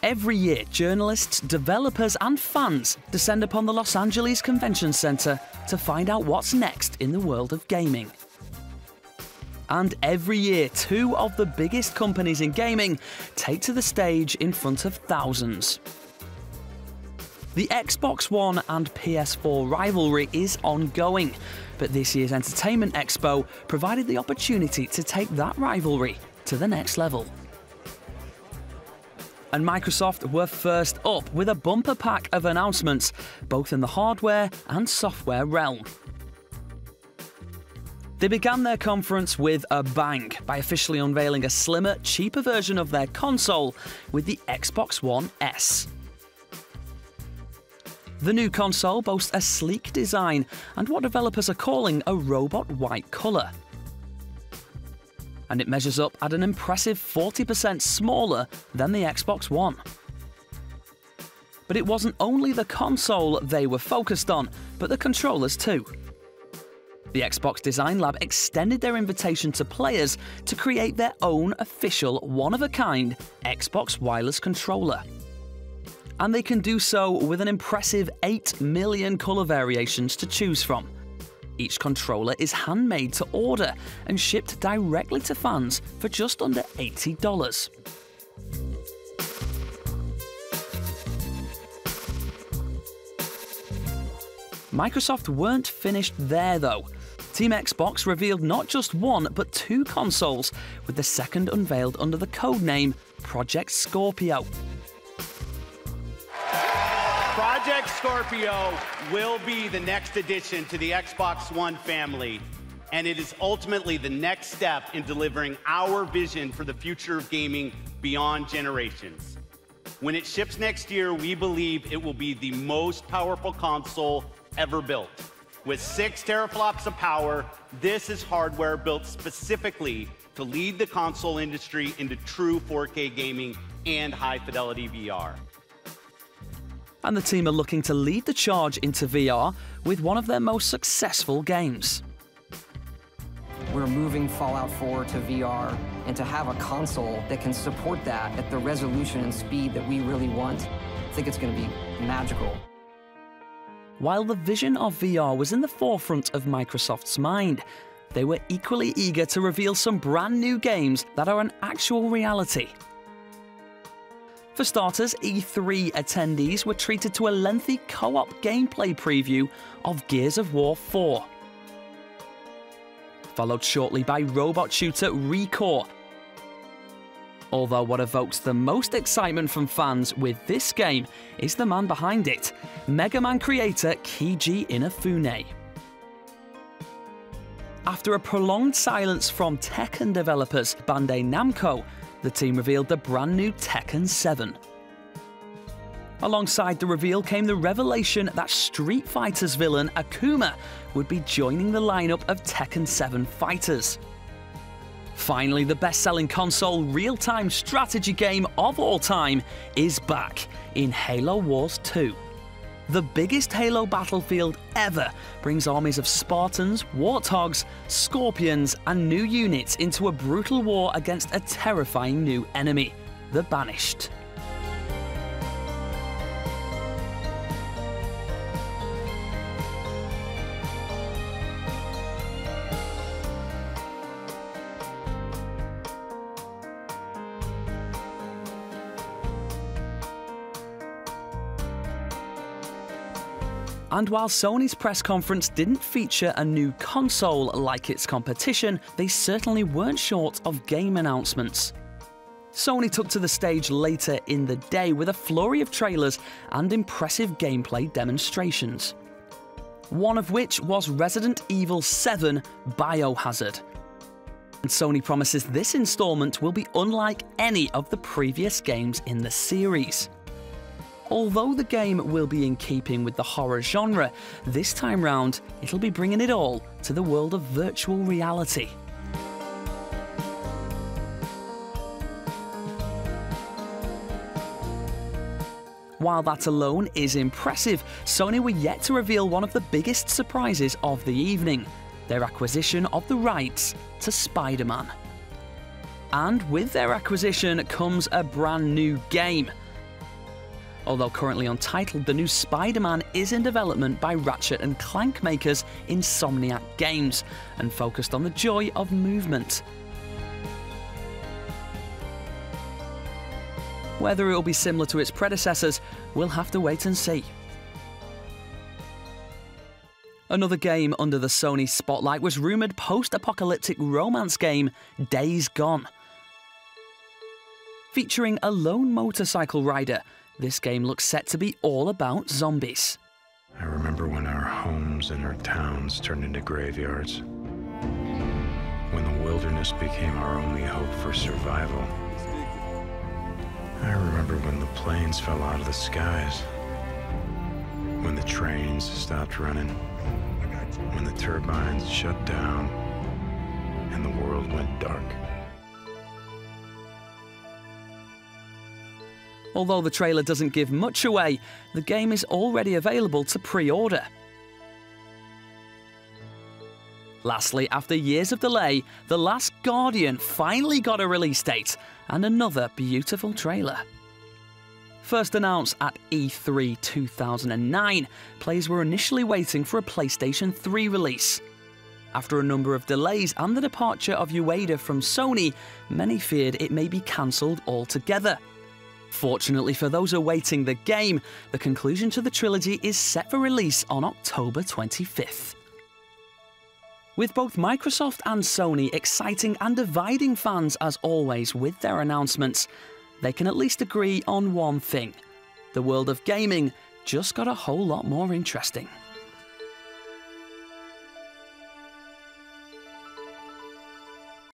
Every year, journalists, developers and fans descend upon the Los Angeles Convention Center to find out what's next in the world of gaming. And every year, two of the biggest companies in gaming take to the stage in front of thousands. The Xbox One and PS4 rivalry is ongoing, but this year's Entertainment Expo provided the opportunity to take that rivalry to the next level. And Microsoft were first up with a bumper pack of announcements, both in the hardware and software realm. They began their conference with a bang by officially unveiling a slimmer, cheaper version of their console with the Xbox One S. The new console boasts a sleek design and what developers are calling a robot white colour. And it measures up at an impressive 40% smaller than the Xbox One. But it wasn't only the console they were focused on, but the controllers too. The Xbox Design Lab extended their invitation to players to create their own official, one-of-a-kind Xbox wireless controller. And they can do so with an impressive 8 million colour variations to choose from. Each controller is handmade to order and shipped directly to fans for just under $80. Microsoft weren't finished there though. Team Xbox revealed not just one, but two consoles, with the second unveiled under the codename Project Scorpio. Project Scorpio will be the next addition to the Xbox One family, and it is ultimately the next step in delivering our vision for the future of gaming beyond generations. When it ships next year, we believe it will be the most powerful console ever built. With 6 teraflops of power, this is hardware built specifically to lead the console industry into true 4K gaming and high-fidelity VR. And the team are looking to lead the charge into VR with one of their most successful games. We're moving Fallout 4 to VR, and to have a console that can support that at the resolution and speed that we really want, I think it's going to be magical. While the vision of VR was in the forefront of Microsoft's mind, they were equally eager to reveal some brand new games that are an actual reality. For starters, E3 attendees were treated to a lengthy co-op gameplay preview of Gears of War 4. Followed shortly by robot shooter ReCore. Although what evokes the most excitement from fans with this game is the man behind it, Mega Man creator Keiji Inafune. After a prolonged silence from Tekken developers Bandai Namco, the team revealed the brand new Tekken 7. Alongside the reveal came the revelation that Street Fighter's villain Akuma would be joining the lineup of Tekken 7 fighters. Finally, the best-selling console real-time strategy game of all time is back in Halo Wars 2. The biggest Halo battlefield ever brings armies of Spartans, Warthogs, Scorpions, and new units into a brutal war against a terrifying new enemy, the Banished. And while Sony's press conference didn't feature a new console like its competition, they certainly weren't short of game announcements. Sony took to the stage later in the day with a flurry of trailers and impressive gameplay demonstrations. One of which was Resident Evil 7 Biohazard. And Sony promises this installment will be unlike any of the previous games in the series. Although the game will be in keeping with the horror genre, this time round it'll be bringing it all to the world of virtual reality. While that alone is impressive, Sony were yet to reveal one of the biggest surprises of the evening: their acquisition of the rights to Spider-Man. And with their acquisition comes a brand new game. Although currently untitled, the new Spider-Man is in development by Ratchet & Clank makers Insomniac Games and focused on the joy of movement. Whether it will be similar to its predecessors, we'll have to wait and see. Another game under the Sony spotlight was rumoured post-apocalyptic romance game Days Gone. Featuring a lone motorcycle rider, this game looks set to be all about zombies. I remember when our homes and our towns turned into graveyards. When the wilderness became our only hope for survival. I remember when the planes fell out of the skies. When the trains stopped running. When the turbines shut down and the world went dark. Although the trailer doesn't give much away, the game is already available to pre-order. Lastly, after years of delay, The Last Guardian finally got a release date, and another beautiful trailer. First announced at E3 2009, players were initially waiting for a PlayStation 3 release. After a number of delays and the departure of Ueda from Sony, many feared it may be cancelled altogether. Fortunately for those awaiting the game, the conclusion to the trilogy is set for release on October 25th. With both Microsoft and Sony exciting and dividing fans as always with their announcements, they can at least agree on one thing: the world of gaming just got a whole lot more interesting.